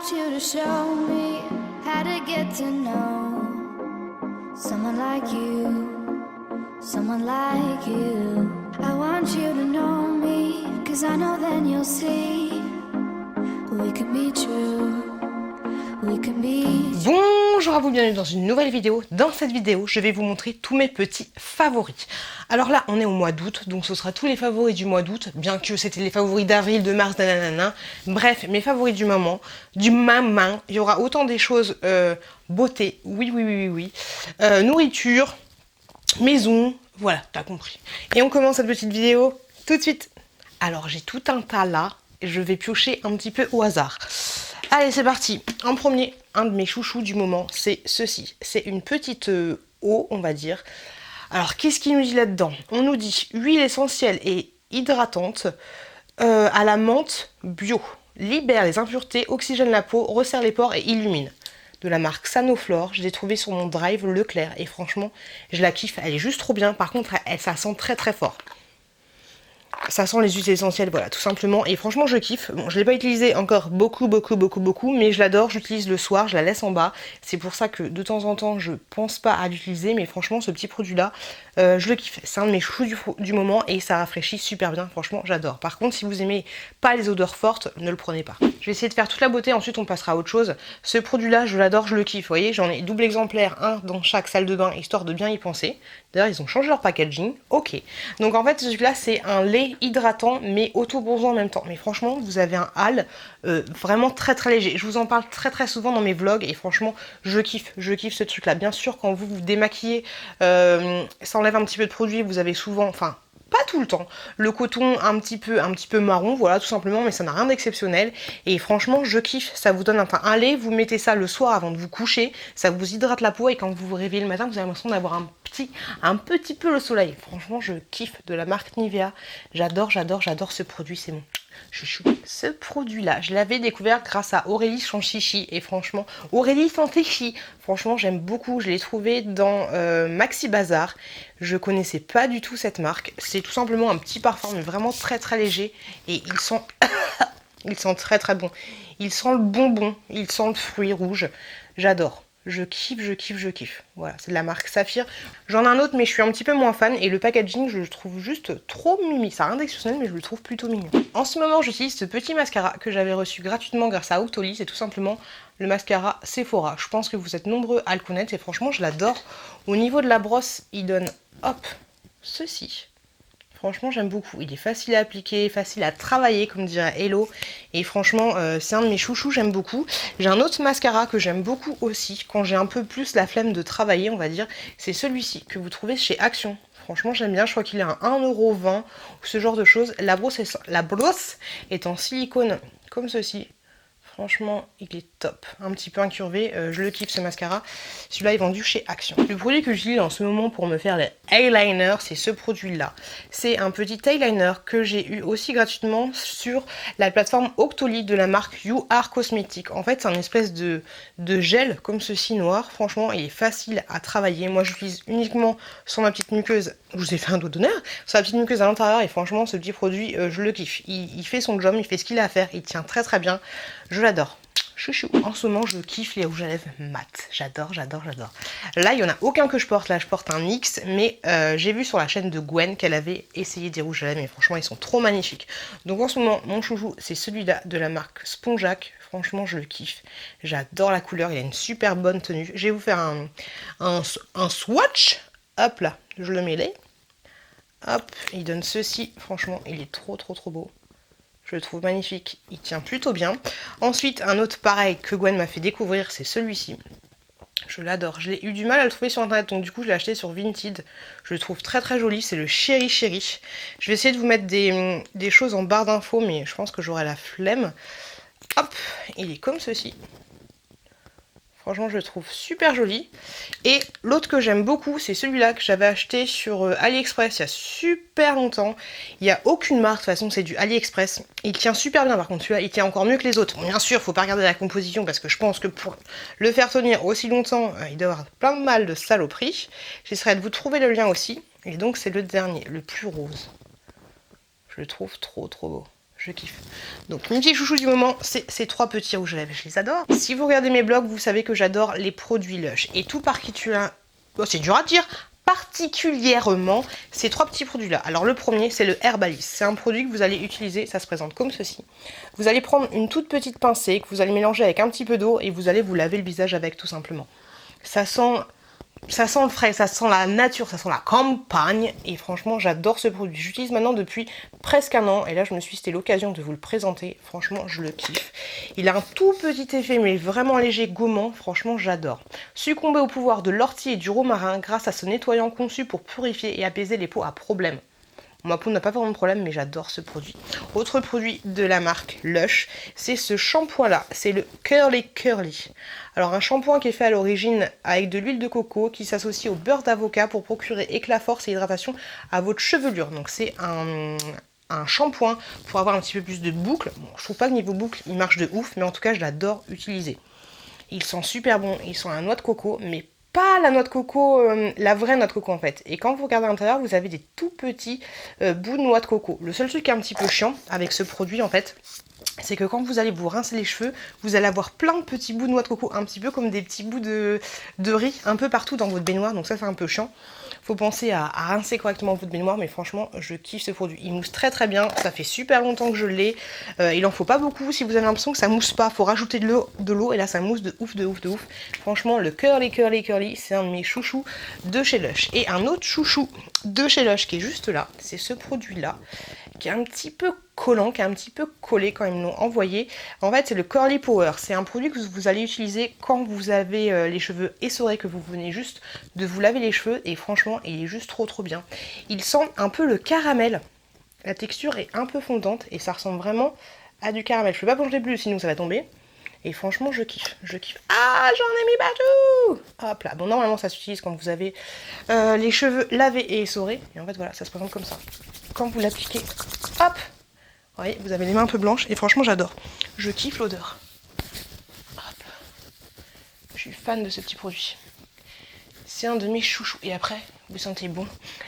want you to show me how to get to know someone like you, someone like you. I want you to know me, 'cause I know then you'll see we could be true. Bonjour à vous, bienvenue dans une nouvelle vidéo. Dans cette vidéo, je vais vous montrer tous mes petits favoris. Alors là, on est au mois d'août, donc ce sera tous les favoris du mois d'août, bien que c'était les favoris d'avril, de mars, nanana. Bref, mes favoris du moment, il y aura autant des choses beauté, oui. Nourriture, maison, voilà, t'as compris. Et on commence cette petite vidéo tout de suite. Alors j'ai tout un tas là, et je vais piocher un petit peu au hasard. Allez, c'est parti. En premier, un de mes chouchous du moment, c'est ceci. C'est une petite eau, on va dire. Alors, qu'est-ce qu'il nous dit là-dedans? On nous dit huile essentielle et hydratante à la menthe bio. Libère les impuretés, oxygène la peau, resserre les pores et illumine. De la marque Sanoflore, je l'ai trouvée sur mon drive Leclerc. Et franchement, je la kiffe. Elle est juste trop bien. Par contre, ça sent très très fort. Ça sent les huiles essentielles, voilà, tout simplement. Et franchement, je kiffe. Bon, je ne l'ai pas utilisé encore beaucoup, mais je l'adore. J'utilise le soir, je la laisse en bas. C'est pour ça que de temps en temps, je pense pas à l'utiliser. Mais franchement, ce petit produit-là, je le kiffe. C'est un de mes chouchous du moment et ça rafraîchit super bien. Franchement, j'adore. Par contre, si vous aimez pas les odeurs fortes, ne le prenez pas. Je vais essayer de faire toute la beauté. Ensuite, on passera à autre chose. Ce produit-là, je l'adore, je le kiffe. Vous voyez, j'en ai double exemplaire, un dans chaque salle de bain, histoire de bien y penser. D'ailleurs, ils ont changé leur packaging. Ok. Donc en fait, celui-là, c'est un lait hydratant mais auto-bronzant en même temps. Mais franchement, vous avez un hâle vraiment très très léger. Je vous en parle très très souvent dans mes vlogs et franchement, je kiffe ce truc-là. Bien sûr, quand vous vous démaquillez, ça enlève un petit peu de produit. Vous avez souvent, enfin, pas tout le temps, le coton un petit peu marron, voilà, tout simplement, mais ça n'a rien d'exceptionnel. Et franchement, je kiffe. Ça vous donne un lait, vous mettez ça le soir avant de vous coucher, ça vous hydrate la peau et quand vous vous réveillez le matin, vous avez l'impression d'avoir un petit peu le soleil. Franchement, je kiffe, de la marque Nivea. J'adore ce produit, c'est mon chouchou. Ce produit-là, je l'avais découvert grâce à Aurélie Sanchichi et franchement, Aurélie Sanchichi, franchement, j'aime beaucoup. Je l'ai trouvé dans Maxi Bazar. Je connaissais pas du tout cette marque. C'est tout simplement un petit parfum, mais vraiment très très léger et il sent il sent très très bon. Il sent le bonbon, il sent le fruit rouge. J'adore. Je kiffe. Voilà, c'est de la marque Saphir. J'en ai un autre, mais je suis un petit peu moins fan. Et le packaging, je le trouve juste trop mimi. Ça n'a rien d'exceptionnel, mais je le trouve plutôt mignon. En ce moment, j'utilise ce petit mascara que j'avais reçu gratuitement grâce à Octoly. C'est tout simplement le mascara Sephora. Je pense que vous êtes nombreux à le connaître. Et franchement, je l'adore. Au niveau de la brosse, il donne, hop, ceci. Franchement, j'aime beaucoup. Il est facile à appliquer, facile à travailler, comme dirait Hello. Et franchement, c'est un de mes chouchous, j'aime beaucoup. J'ai un autre mascara que j'aime beaucoup aussi, quand j'ai un peu plus la flemme de travailler, on va dire. C'est celui-ci, que vous trouvez chez Action. Franchement, j'aime bien. Je crois qu'il est à 1,20 € ou ce genre de choses. La brosse est en silicone, comme ceci. Franchement, il est top. Un petit peu incurvé. Je le kiffe ce mascara. Celui-là est vendu chez Action. Le produit que j'utilise en ce moment pour me faire les eyeliners, c'est ce produit-là. C'est un petit eyeliner que j'ai eu aussi gratuitement sur la plateforme Octoly de la marque You Are Cosmetics. En fait, c'est un espèce de gel comme ceci noir. Franchement, il est facile à travailler. Moi, j'utilise uniquement sur ma petite muqueuse. Je vous ai fait un doigt d'honneur. Sur la petite muqueuse à l'intérieur. Et franchement, ce petit produit, je le kiffe. Il fait son job, il fait ce qu'il a à faire. Il tient très très bien. Je l'adore. Chouchou. En ce moment, je kiffe les rouges à lèvres mat. J'adore. Là, il n'y en a aucun que je porte. Là, je porte un X. Mais j'ai vu sur la chaîne de Gwen qu'elle avait essayé des rouges à lèvres. Mais franchement, ils sont trop magnifiques. Donc en ce moment, mon chouchou, c'est celui-là de la marque Spongeac. Franchement, je le kiffe. J'adore la couleur. Il a une super bonne tenue. Je vais vous faire un swatch. Hop là, je le mets là. Hop, il donne ceci. Franchement, il est trop beau. Je le trouve magnifique, il tient plutôt bien. Ensuite, un autre pareil que Gwen m'a fait découvrir, c'est celui-ci. Je l'adore. Je l'ai eu du mal à le trouver sur internet, donc du coup je l'ai acheté sur Vinted. Je le trouve très joli, c'est le Chéri. Je vais essayer de vous mettre des choses en barre d'infos, mais je pense que j'aurai la flemme. Hop, il est comme ceci. Franchement, je le trouve super joli. Et l'autre que j'aime beaucoup, c'est celui-là que j'avais acheté sur AliExpress il y a super longtemps. Il n'y a aucune marque, de toute façon, c'est du AliExpress. Il tient super bien, par contre, celui-là, il tient encore mieux que les autres. Bon, bien sûr, faut pas regarder la composition, parce que je pense que pour le faire tenir aussi longtemps, il doit avoir plein de mal de saloperie. J'essaierai de vous trouver le lien aussi. Et donc, c'est le dernier, le plus rose. Je le trouve trop beau. je kiffe. Donc mes petits chouchous du moment, c'est ces 3 petits rouges à lèvres, je les adore. Si vous regardez mes blogs, vous savez que j'adore les produits Lush. Et tout particulièrement, c'est dur à dire, particulièrement ces 3 petits produits là. Alors le premier, c'est le Herbalist. C'est un produit que vous allez utiliser, ça se présente comme ceci. Vous allez prendre une toute petite pincée que vous allez mélanger avec un petit peu d'eau et vous allez vous laver le visage avec tout simplement. Ça sent le frais, ça sent la nature, ça sent la campagne et franchement j'adore ce produit. J'utilise maintenant depuis presque un an et là je me suis dit c'était l'occasion de vous le présenter. Franchement je le kiffe. Il a un tout petit effet mais vraiment léger, gommant, franchement j'adore. Succomber au pouvoir de l'ortie et du romarin grâce à ce nettoyant conçu pour purifier et apaiser les peaux à problème. Ma peau n'a pas vraiment de problème, mais j'adore ce produit. Autre produit de la marque Lush, c'est ce shampoing-là. C'est le Curly Curly. Alors un shampoing qui est fait à l'origine avec de l'huile de coco qui s'associe au beurre d'avocat pour procurer éclat, force et hydratation à votre chevelure. Donc c'est un shampoing pour avoir un petit peu plus de boucle. Bon, je trouve pas que niveau boucle, il marche de ouf, mais en tout cas, je l'adore utiliser. Il sent super bon, il sent la noix de coco, mais pas la noix de coco, la vraie noix de coco en fait. Et quand vous regardez à l'intérieur, vous avez des tout petits bouts de noix de coco. Le seul truc qui est un petit peu chiant avec ce produit en fait, c'est que quand vous allez vous rincer les cheveux, vous allez avoir plein de petits bouts de noix de coco, un petit peu comme des petits bouts de riz, un peu partout dans votre baignoire, donc ça c'est un peu chiant. Faut penser à rincer correctement votre baignoire, mais franchement, je kiffe ce produit. Il mousse très très bien, ça fait super longtemps que je l'ai. Il en faut pas beaucoup, si vous avez l'impression que ça mousse pas, faut rajouter de l'eau, et là ça mousse de ouf, de ouf, de ouf. Franchement, le Curly Curly Curly, c'est un de mes chouchous de chez Lush. Et un autre chouchou de chez Lush qui est juste là, c'est ce produit-là, qui est un petit peu collant, qui est un petit peu collé quand ils me l'ont envoyé. En fait, c'est le Curly Power. C'est un produit que vous allez utiliser quand vous avez les cheveux essorés, que vous venez juste de vous laver les cheveux. Et franchement, il est juste trop bien. Il sent un peu le caramel. La texture est un peu fondante et ça ressemble vraiment à du caramel. Je ne peux pas plonger plus, sinon ça va tomber. Et franchement, je kiffe, je kiffe. Ah, j'en ai mis partout! Hop là. Bon, normalement, ça s'utilise quand vous avez les cheveux lavés et essorés. Et en fait, voilà, ça se présente comme ça. Quand vous l'appliquez, hop! Vous voyez, vous avez les mains un peu blanches et franchement, j'adore. Je kiffe l'odeur. Hop. Je suis fan de ce petit produit. C'est un de mes chouchous. Et après, vous sentez bon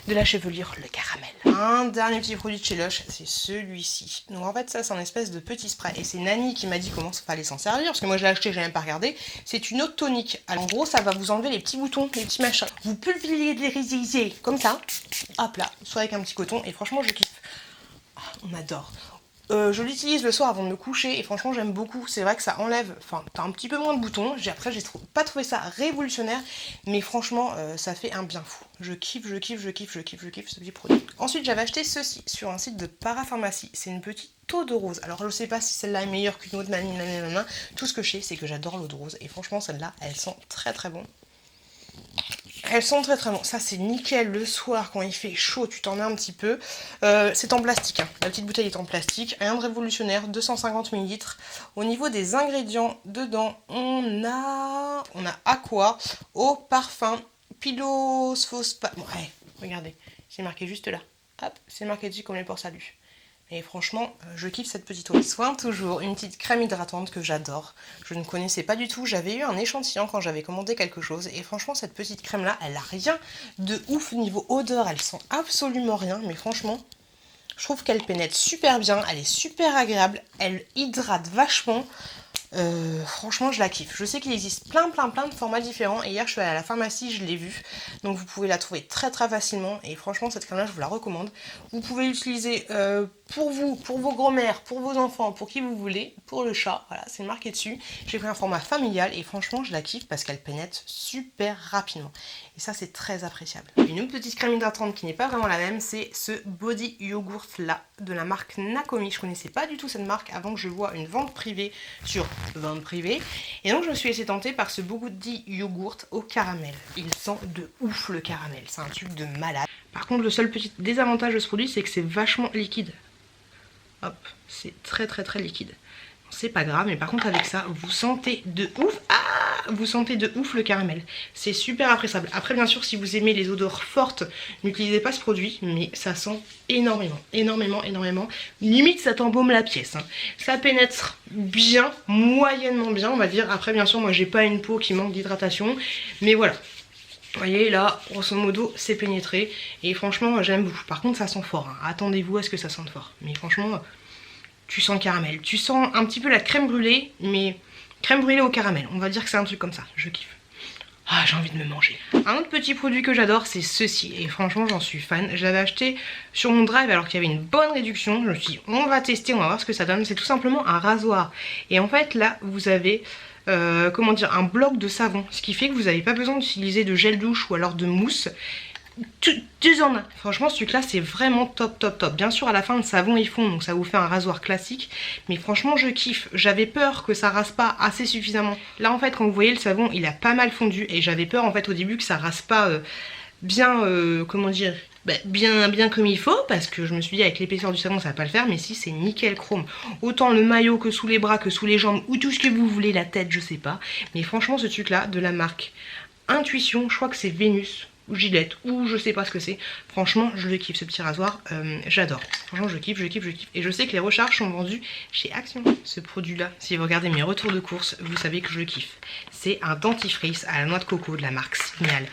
de la chevelure, le caramel. Un dernier petit produit de chez Lush, c'est celui-ci. Donc en fait, ça, c'est un espèce de petit spray. Et c'est Nani qui m'a dit comment il fallait s'en servir. Parce que moi, je l'ai acheté, j'ai même pas regardé. C'est une eau tonique. Alors en gros, ça va vous enlever les petits boutons, les petits machins. Vous pulvérisez comme ça. Hop là, soit avec un petit coton. Et franchement, je kiffe. Ah, on adore. Je l'utilise le soir avant de me coucher et franchement j'aime beaucoup. C'est vrai que ça enlève, enfin t'as un petit peu moins de boutons. Après j'ai pas trouvé ça révolutionnaire, mais franchement ça fait un bien fou. Je kiffe ce petit produit. Ensuite j'avais acheté ceci sur un site de parapharmacie. C'est une petite eau de rose. Alors je sais pas si celle-là est meilleure qu'une autre, nanana. Tout ce que je sais c'est que j'adore l'eau de rose et franchement celle-là elle sent très bon. Elles sont très bon. Ça c'est nickel le soir quand il fait chaud, tu t'en as un petit peu. C'est en plastique, hein. La petite bouteille est en plastique. Rien de révolutionnaire, 250 ml. Au niveau des ingrédients, dedans, on a aqua, eau, parfum, pilosphosphate. Bon, ouais, regardez, c'est marqué juste là. Hop, c'est marqué dessus comme les ports salut. Et franchement, je kiffe cette petite eau. Soin toujours, une petite crème hydratante que j'adore. Je ne connaissais pas du tout. J'avais eu un échantillon quand j'avais commandé quelque chose. Et franchement, cette petite crème-là, elle a rien de ouf niveau odeur. Elle sent absolument rien. Mais franchement, je trouve qu'elle pénètre super bien. Elle est super agréable. Elle hydrate vachement. Franchement je la kiffe. Je sais qu'il existe plein de formats différents et hier je suis allée à la pharmacie, je l'ai vue, donc vous pouvez la trouver très facilement et franchement cette crème là je vous la recommande. Vous pouvez l'utiliser pour vous, pour vos grands-mères, pour vos enfants, pour qui vous voulez, pour le chat, voilà c'est marqué dessus. J'ai pris un format familial et franchement je la kiffe parce qu'elle pénètre super rapidement et ça c'est très appréciable. Une autre petite crème hydratante qui n'est pas vraiment la même, c'est ce body yogurt là de la marque Nakomi. Je connaissais pas du tout cette marque avant que je vois une vente privée sur vente privée et donc je me suis laissée tenter par ce body yogurt au caramel. Il sent de ouf le caramel, c'est un truc de malade. Par contre le seul petit désavantage de ce produit c'est que c'est vachement liquide. Hop, c'est très liquide. C'est pas grave, mais par contre avec ça, vous sentez de ouf. Ah, vous sentez de ouf le caramel. C'est super appréciable. Après bien sûr, si vous aimez les odeurs fortes, n'utilisez pas ce produit, mais ça sent énormément. Limite ça t'embaume la pièce, hein. Ça pénètre bien, moyennement bien, on va dire. Après bien sûr, moi j'ai pas une peau qui manque d'hydratation, mais voilà. Vous voyez là, grosso modo, c'est pénétré. Et franchement, j'aime beaucoup. Par contre, ça sent fort, hein. Attendez-vous à ce que ça sente fort. Mais franchement, tu sens le caramel. Tu sens un petit peu la crème brûlée, mais crème brûlée au caramel. On va dire que c'est un truc comme ça, je kiffe. Ah, j'ai envie de me manger. Un autre petit produit que j'adore, c'est ceci. Et franchement, j'en suis fan. Je l'avais acheté sur mon drive alors qu'il y avait une bonne réduction. Je me suis dit, on va tester, on va voir ce que ça donne. C'est tout simplement un rasoir. Et en fait, là, vous avez, comment dire, un bloc de savon. Ce qui fait que vous n'avez pas besoin d'utiliser de gel douche ou alors de mousse. Deux en un. Franchement, ce truc là c'est vraiment top top top. Bien sûr à la fin le savon est fond, donc ça vous fait un rasoir classique, mais franchement je kiffe. J'avais peur que ça rase pas assez suffisamment. Là en fait quand vous voyez le savon il a pas mal fondu et j'avais peur en fait au début que ça rase pas bien comment dire, bien comme il faut, parce que je me suis dit avec l'épaisseur du savon ça va pas le faire, mais si c'est nickel chrome. Autant le maillot que sous les bras, que sous les jambes, ou tout ce que vous voulez, la tête je sais pas, mais franchement ce truc là de la marque Intuition, je crois que c'est Vénus ou Gillette, ou je sais pas ce que c'est. Franchement, je le kiffe ce petit rasoir, j'adore. Franchement, je kiffe, je kiffe, je kiffe. Et je sais que les recharges sont vendues chez Action. Ce produit-là, si vous regardez mes retours de course, vous savez que je le kiffe. C'est un dentifrice à la noix de coco de la marque Signal.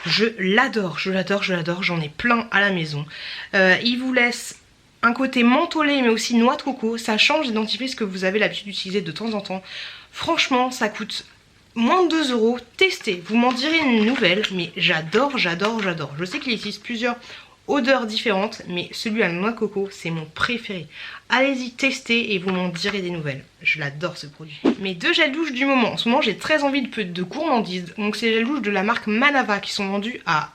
Je l'adore, je l'adore, je l'adore. J'en ai plein à la maison. Il vous laisse un côté mentholé, mais aussi noix de coco. Ça change des dentifrices que vous avez l'habitude d'utiliser de temps en temps. Franchement, ça coûte moins de 2 €, testez, vous m'en direz une nouvelle, mais j'adore, j'adore, j'adore. Je sais qu'il existe plusieurs odeurs différentes, mais celui à la noix de coco, c'est mon préféré. Allez-y, testez et vous m'en direz des nouvelles. Je l'adore ce produit. Mes deux gels douche du moment, en ce moment j'ai très envie de gourmandise, donc c'est les gels douche de la marque Manava qui sont vendus à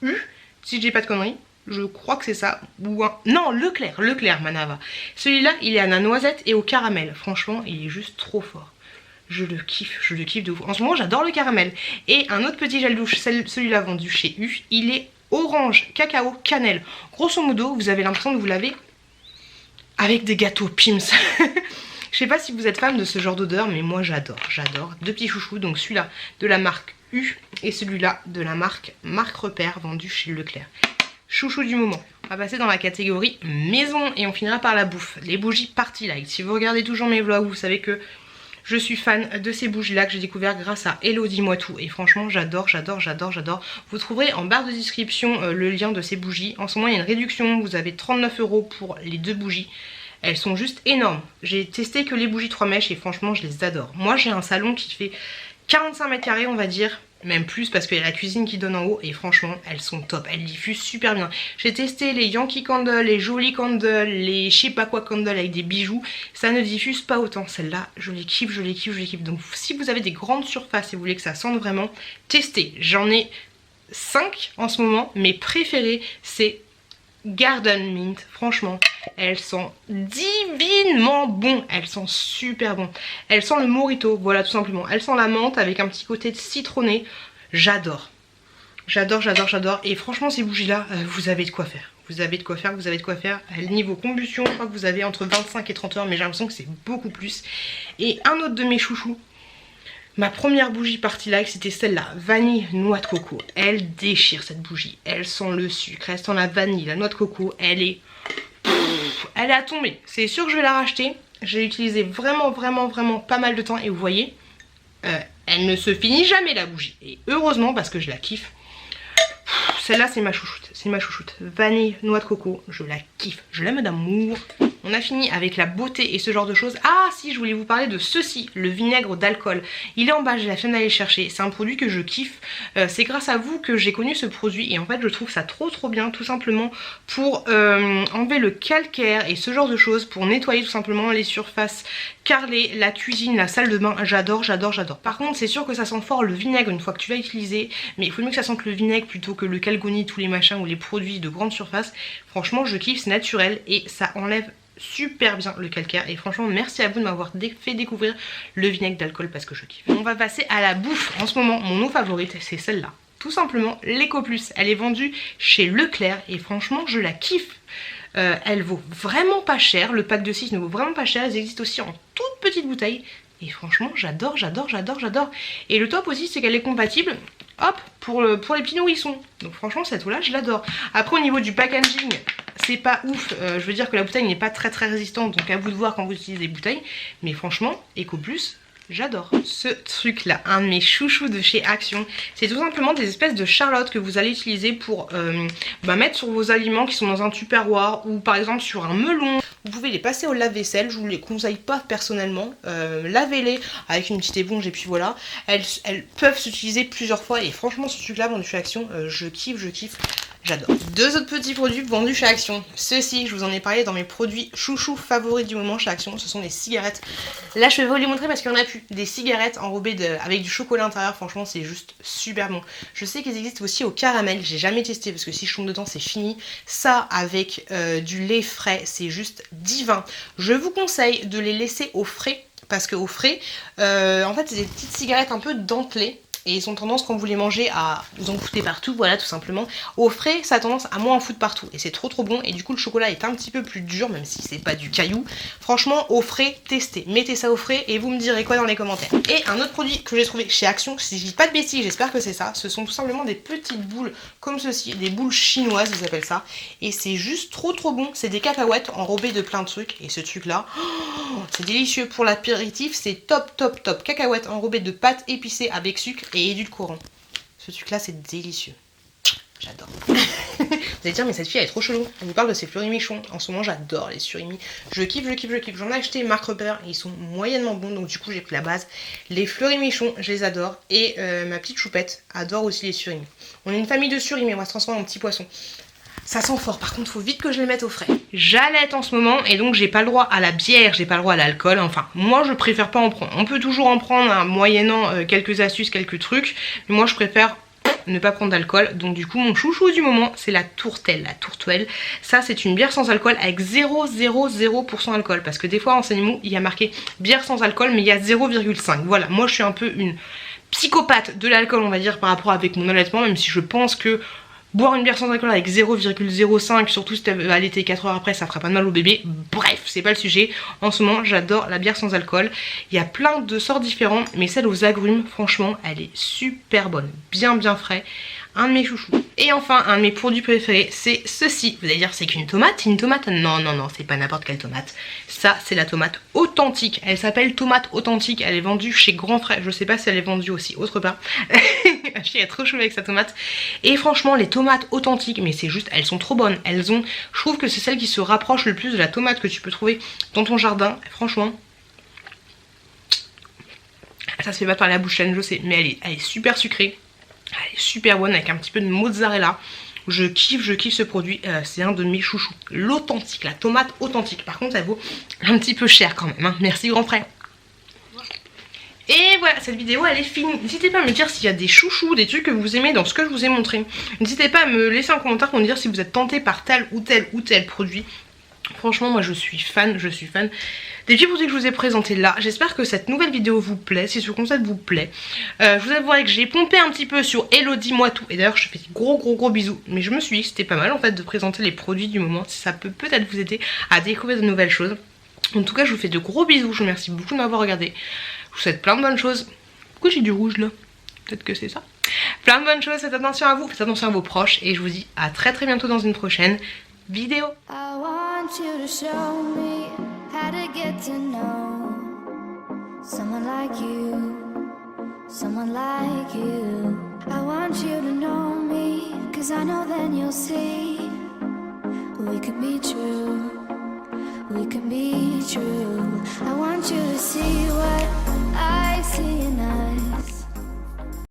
U, si je dis pas de conneries. Je crois que c'est ça, ou un... Non, Leclerc Manava. Celui-là, il est à la noisette et au caramel. Franchement, il est juste trop fort. Je le kiffe de ouf. En ce moment, j'adore le caramel. Et un autre petit gel douche, celui-là vendu chez U, il est orange, cacao, cannelle. Grosso modo, vous avez l'impression de vous laver avec des gâteaux Pim's. Je sais pas si vous êtes fan de ce genre d'odeur, mais moi j'adore, j'adore. Deux petits chouchous, donc celui-là de la marque U et celui-là de la marque Repère, vendu chez Leclerc. Chouchou du moment. On va passer dans la catégorie maison et on finira par la bouffe. Les bougies Party Light. Si vous regardez toujours mes vlogs, vous savez que je suis fan de ces bougies là que j'ai découvert grâce à Hello Dis-moi tout. Et franchement j'adore, j'adore, j'adore, j'adore. Vous trouverez en barre de description le lien de ces bougies. En ce moment il y a une réduction, vous avez 39 € pour les deux bougies. Elles sont juste énormes. J'ai testé que les bougies 3 mèches et franchement je les adore. Moi j'ai un salon qui fait 45 mètres carrés on va dire. Même plus parce qu'il y a la cuisine qui donne en haut et franchement elles sont top, elles diffusent super bien. J'ai testé les Yankee Candle, les Jolie Candle, les je sais pas quoi Candle avec des bijoux, ça ne diffuse pas autant. Celle-là je les kiffe, je les kiffe, je les kiffe. Donc si vous avez des grandes surfaces et vous voulez que ça sente vraiment, testez. J'en ai 5 en ce moment, mes préférés c'est Garden Mint, franchement, elles sont divinement bon, elles sont super bon. Elles sentent le mojito, voilà tout simplement. Elles sentent la menthe avec un petit côté de citronné, j'adore. J'adore, j'adore, j'adore. Et franchement ces bougies là, vous avez de quoi faire. Vous avez de quoi faire, vous avez de quoi faire. Niveau combustion, je crois que vous avez entre 25 et 30 heures, mais j'ai l'impression que c'est beaucoup plus. Et un autre de mes chouchous. Ma première bougie Party Light, c'était celle-là, vanille noix de coco. Elle déchire cette bougie. Elle sent le sucre, elle sent la vanille, la noix de coco. Elle est à tomber. C'est sûr que je vais la racheter. Je l'ai utilisée vraiment pas mal de temps. Et vous voyez, elle ne se finit jamais la bougie. Et heureusement parce que je la kiffe. Celle-là c'est ma chouchoute, c'est ma chouchoute. Vanille, noix de coco, je la kiffe, je l'aime d'amour. On a fini avec la beauté et ce genre de choses. Ah si, je voulais vous parler de ceci, le vinaigre d'alcool. Il est en bas, j'ai la flemme d'aller le chercher. C'est un produit que je kiffe. C'est grâce à vous que j'ai connu ce produit et en fait je trouve ça trop bien, tout simplement pour enlever le calcaire et ce genre de choses, pour nettoyer tout simplement les surfaces carrelées, la cuisine, la salle de bain. J'adore, j'adore, j'adore. Par contre c'est sûr que ça sent fort le vinaigre une fois que tu l'as utilisé, mais il faut mieux que ça sente le vinaigre plutôt que le calgoni, tous les machins ou les produits de grande surface. Franchement je kiffe, c'est naturel et ça enlève super bien le calcaire et franchement merci à vous de m'avoir fait découvrir le vinaigre d'alcool parce que je kiffe. On va passer à la bouffe. En ce moment mon eau favorite c'est celle-là, tout simplement l'Eco Plus. Elle est vendue chez Leclerc et franchement je la kiffe. Elle vaut vraiment pas cher, le pack de 6 ne vaut vraiment pas cher. Elles existent aussi en toute petite bouteille et franchement j'adore, j'adore, j'adore, j'adore. Et le top aussi c'est qu'elle est compatible, hop, pour les petits nourrissons. Donc franchement cette eau là je l'adore. Après au niveau du packaging c'est pas ouf, je veux dire que la bouteille n'est pas très résistante, donc à vous de voir quand vous utilisez des bouteilles, mais franchement Eco Plus J'adore ce truc là, un de mes chouchous de chez Action. C'est tout simplement des espèces de charlottes que vous allez utiliser pour mettre sur vos aliments qui sont dans un tupperware ou par exemple sur un melon. Vous pouvez les passer au lave-vaisselle, je vous les conseille pas personnellement. Lavez-les avec une petite éponge et puis voilà. Elles peuvent s'utiliser plusieurs fois et franchement ce truc là vendu chez Action, je kiffe. J'adore. Deux autres petits produits vendus chez Action. Ceux-ci, je vous en ai parlé dans mes produits chouchous favoris du moment chez Action. Ce sont des cigarettes. Là, je vais vous les montrer parce qu'il y en a plus. Des cigarettes enrobées avec du chocolat à l'intérieur. Franchement, c'est juste super bon. Je sais qu'ils existent aussi au caramel. J'ai jamais testé parce que si je tombe dedans, c'est fini. Ça, avec du lait frais, c'est juste divin. Je vous conseille de les laisser au frais. Parce qu'au frais, en fait, c'est des petites cigarettes un peu dentelées. Et ils ont tendance, quand vous les mangez, à vous en foutre partout, voilà, tout simplement. Au frais, ça a tendance à moins en foutre partout. Et c'est trop bon. Et du coup, le chocolat est un petit peu plus dur, même si c'est pas du caillou. Franchement, au frais, testez. Mettez ça au frais et vous me direz quoi dans les commentaires. Et un autre produit que j'ai trouvé chez Action, si je dis pas de bêtises, j'espère que c'est ça. Ce sont tout simplement des petites boules comme ceci. Des boules chinoises, ils appellent ça. Et c'est juste trop bon. C'est des cacahuètes enrobées de plein de trucs. Et ce truc-là, c'est délicieux pour l'apéritif. C'est top. Cacahuètes enrobées de pâtes épicées avec sucre et édulcorant. Ce truc là c'est délicieux. J'adore. Vous allez dire mais cette fille elle est trop chelou. Elle vous parle de ses fleuris-michons. En ce moment j'adore les surimi. Je kiffe. J'en ai acheté marque repère et ils sont moyennement bons. Donc du coup j'ai pris la base. Les fleuris-michons je les adore. Et ma petite choupette adore aussi les surimi. On est une famille de surimi. On va se transformer en petit poisson. Ça sent fort, par contre faut vite que je les mette au frais. J'allaite en ce moment et donc j'ai pas le droit à la bière, j'ai pas le droit à l'alcool. Enfin, moi je préfère pas en prendre. On peut toujours en prendre, hein, moyennant quelques astuces, quelques trucs. Mais moi je préfère ne pas prendre d'alcool. Donc du coup mon chouchou du moment c'est la tourtelle. La tourtelle, ça c'est une bière sans alcool avec 0,000% d'alcool. Parce que des fois en Mou il y a marqué bière sans alcool mais il y a 0,5. Voilà, moi je suis un peu une psychopathe de l'alcool on va dire par rapport avec mon allaitement. Même si je pense que boire une bière sans alcool avec 0,05, surtout si tu vas allaiter 4 heures après, ça fera pas de mal au bébé. Bref, c'est pas le sujet. En ce moment, j'adore la bière sans alcool. Il y a plein de sortes différentes, mais celle aux agrumes, franchement, elle est super bonne. Bien frais. Un de mes chouchous. Et enfin, un de mes produits préférés, c'est ceci. Vous allez dire, c'est qu'une tomate? Une tomate? Non, c'est pas n'importe quelle tomate. Ça, c'est la tomate authentique. Elle s'appelle tomate authentique. Elle est vendue chez Grand Frais. Je sais pas si elle est vendue aussi autre part. Je suis trop chou avec sa tomate. Et franchement, les tomates authentiques, mais c'est juste, elles sont trop bonnes. Je trouve que c'est celle qui se rapproche le plus de la tomate que tu peux trouver dans ton jardin. Franchement, ça se fait pas par la bouche saine, je sais, mais elle est super sucrée. Elle est super bonne avec un petit peu de mozzarella. Je kiffe ce produit. C'est un de mes chouchous. L'authentique, la tomate authentique. Par contre, elle vaut un petit peu cher quand même. Hein. Merci Grand Frère. Et voilà, cette vidéo elle est finie. N'hésitez pas à me dire s'il y a des chouchous, des trucs que vous aimez dans ce que je vous ai montré. N'hésitez pas à me laisser un commentaire pour me dire si vous êtes tenté par tel ou tel produit. Franchement, moi je suis fan des petits produits que je vous ai présentés là. J'espère que cette nouvelle vidéo vous plaît, si ce concept vous plaît. Je vous avouerai que j'ai pompé un petit peu sur Hello dis-moi tout. Et d'ailleurs je fais des gros bisous. Mais je me suis dit que c'était pas mal en fait de présenter les produits du moment. Ça peut peut-être vous aider à découvrir de nouvelles choses. En tout cas je vous fais de gros bisous. Je vous remercie beaucoup de m'avoir regardé. Je vous souhaite plein de bonnes choses. Pourquoi j'ai du rouge là? Peut-être que c'est ça. Plein de bonnes choses, faites attention à vous, faites attention à vos proches. Et je vous dis à très bientôt dans une prochaine vidéo. I want you to show me how to get to know someone like you, someone like you. I want you to know me, 'cause I know then you'll see we can be true, we can be true. I want you to see what